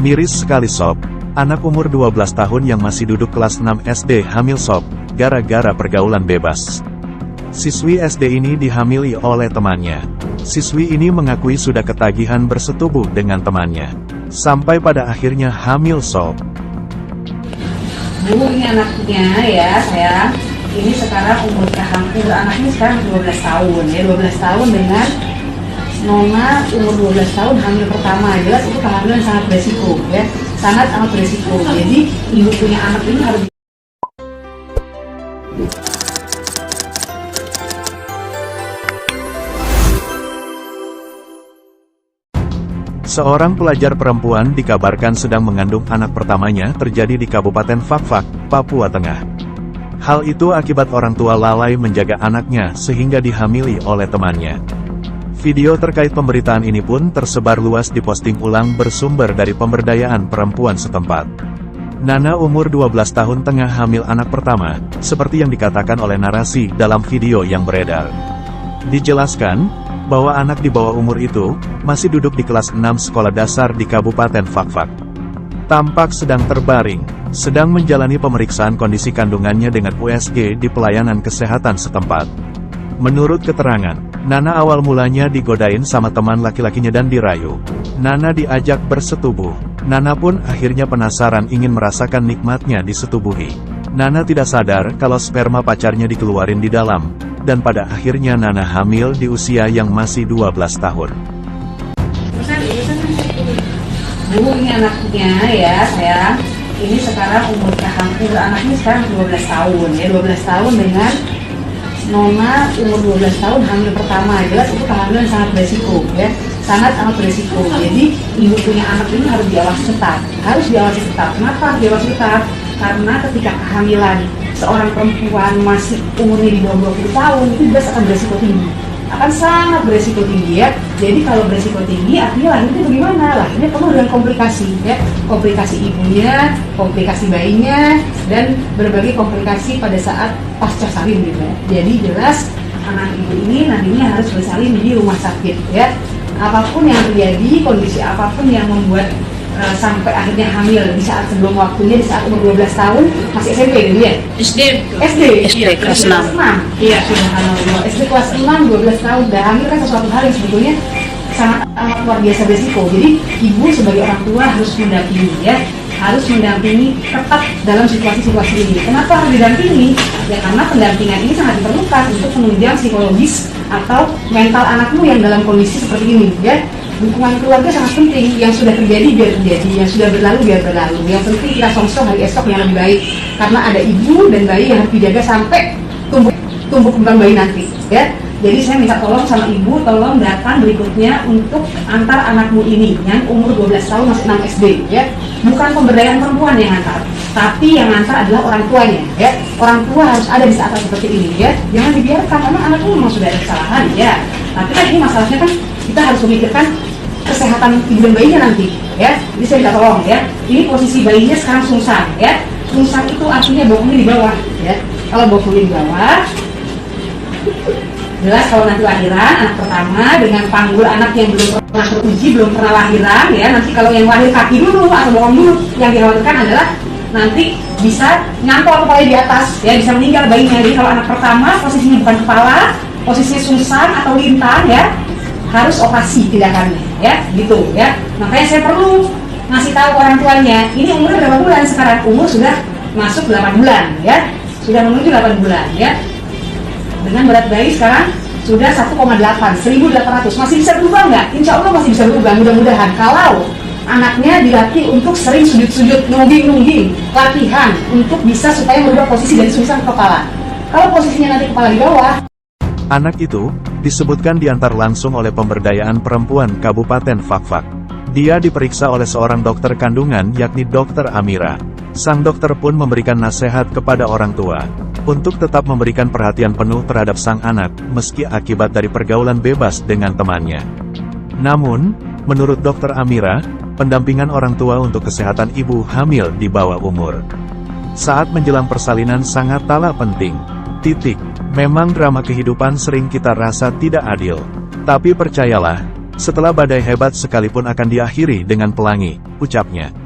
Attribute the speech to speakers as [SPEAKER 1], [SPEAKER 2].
[SPEAKER 1] Miris sekali sob, anak umur 12 tahun yang masih duduk kelas 6 SD hamil sob, gara-gara pergaulan bebas. Siswi SD ini dihamili oleh temannya. Siswi ini mengakui sudah ketagihan bersetubuh dengan temannya. Sampai pada akhirnya hamil sob.
[SPEAKER 2] Bu, ini anaknya ya sayang. Ini sekarang umur anaknya sekarang 12 tahun ya, 12 tahun dengan Nona umur 12 tahun hamil pertama. Jelas itu kehamilan sangat beresiko ya, sangat beresiko. Jadi ibu punya anak ini harus.
[SPEAKER 1] Seorang pelajar perempuan dikabarkan sedang mengandung anak pertamanya terjadi di Kabupaten Fakfak, Papua Tengah. Hal itu akibat orang tua lalai menjaga anaknya sehingga dihamili oleh temannya. Video terkait pemberitaan ini pun tersebar luas diposting ulang bersumber dari pemberdayaan perempuan setempat. Nana umur 12 tahun tengah hamil anak pertama, seperti yang dikatakan oleh narasi dalam video yang beredar. Dijelaskan bahwa anak di bawah umur itu masih duduk di kelas 6 sekolah dasar di Kabupaten Fakfak. Tampak sedang terbaring, sedang menjalani pemeriksaan kondisi kandungannya dengan USG di pelayanan kesehatan setempat. Menurut keterangan, Nana awal mulanya digodain sama teman laki-lakinya dan dirayu. Nana diajak bersetubuh. Nana pun akhirnya penasaran ingin merasakan nikmatnya disetubuhi. Nana tidak sadar kalau sperma pacarnya dikeluarin di dalam, dan pada akhirnya Nana hamil di usia yang masih 12 tahun.
[SPEAKER 2] Bu, ini anaknya ya sayang. Ini sekarang umur anaknya sekarang 12 tahun ya, 12 tahun dengan Nona umur 12 tahun hamil pertama. Jelas itu kehamilan sangat beresiko ya, sangat beresiko. Jadi ibu punya anak ini harus diawasi ketat, Kenapa diawasi ketat? Karena ketika kehamilan seorang perempuan masih umurnya di bawah 20 tahun itu jelas akan beresiko tinggi, akan sangat beresiko tinggi ya. Jadi kalau beresiko tinggi artinya lahirnya bagaimana? Lahirnya penuh dengan komplikasi ya, komplikasi ibunya, komplikasi bayinya, dan berbagai komplikasi pada saat pasca salin gitu ya. Jadi jelas anak ibu ini nantinya harus bersalin di rumah sakit ya. Apapun yang terjadi, kondisi apapun yang membuat sampai akhirnya hamil di saat sebelum waktunya, di saat umur 12 tahun, masih SMP gitu ya? SD kelas 6. Iya, sudah SD kelas 6, 12 tahun udah hamil kan sesuatu hal yang sebetulnya sangat luar biasa beresiko. Jadi ibu sebagai orang tua harus mendampingi ya, harus mendampingi tetap dalam situasi-situasi ini. Kenapa harus didampingi? Ya karena pendampingan ini sangat diperlukan untuk penunjang psikologis atau mental anakmu yang dalam kondisi seperti ini ya. Dukungan keluarga sangat penting. Yang sudah terjadi biar terjadi, yang sudah berlalu biar berlalu. Yang penting kita song-song hari esok yang lebih baik, karena ada ibu dan bayi yang harus dijaga sampai tumbuh kembang bayi nanti ya. Jadi saya minta tolong sama ibu, tolong datang berikutnya untuk antar anakmu ini yang umur 12 tahun masih 6 SD ya. Bukan pemberdayaan perempuan yang antar, tapi yang antar adalah orang tuanya ya. Orang tua harus ada di saat seperti ini ya. Jangan dibiarkan, karena anakmu memang sudah ada kesalahan ya. Tapi kan ini masalahnya kan kita harus memikirkan kesehatan ibu dan bayinya nanti ya. Jadi saya minta tolong ya. Ini posisi bayinya sekarang sungsang ya. Sungsang itu artinya bokongnya di bawah ya. Kalau bokongnya di bawah, jelas kalau nanti lahiran anak pertama dengan panggul anak yang belum pernah teruji, belum pernah lahiran ya. Nanti kalau yang lahir kaki dulu atau bokong dulu, yang dikhawatirkan adalah nanti bisa nyangkol kepala di atas ya, bisa meninggal bayinya. Jadi kalau anak pertama posisinya bukan kepala, posisinya sungsang atau lintang ya, harus operasi tindakannya ya, gitu ya. Makanya saya perlu ngasih tahu orang tuanya, ini umurnya berapa bulan sekarang? Umur sudah masuk 8 bulan ya, sudah menuju 8 bulan ya. Dengan berat bayi sekarang sudah 1,8, 1.800. Masih bisa berubah nggak? Insya Allah masih bisa berubah, mudah-mudahan. Kalau anaknya dilatih untuk sering sujud-sujud, nungging, latihan untuk bisa supaya merubah posisi dari sungsang ke kepala. Kalau posisinya nanti kepala di bawah.
[SPEAKER 1] Anak itu disebutkan diantar langsung oleh pemberdayaan perempuan Kabupaten Fakfak. Dia diperiksa oleh seorang dokter kandungan yakni Dr. Amira. Sang dokter pun memberikan nasihat kepada orang tua untuk tetap memberikan perhatian penuh terhadap sang anak meski akibat dari pergaulan bebas dengan temannya. Namun, menurut Dr. Amira, pendampingan orang tua untuk kesehatan ibu hamil di bawah umur saat menjelang persalinan sangatlah penting. Memang drama kehidupan sering kita rasa tidak adil. Tapi percayalah, Setelah badai hebat sekalipun akan diakhiri dengan pelangi, ucapnya.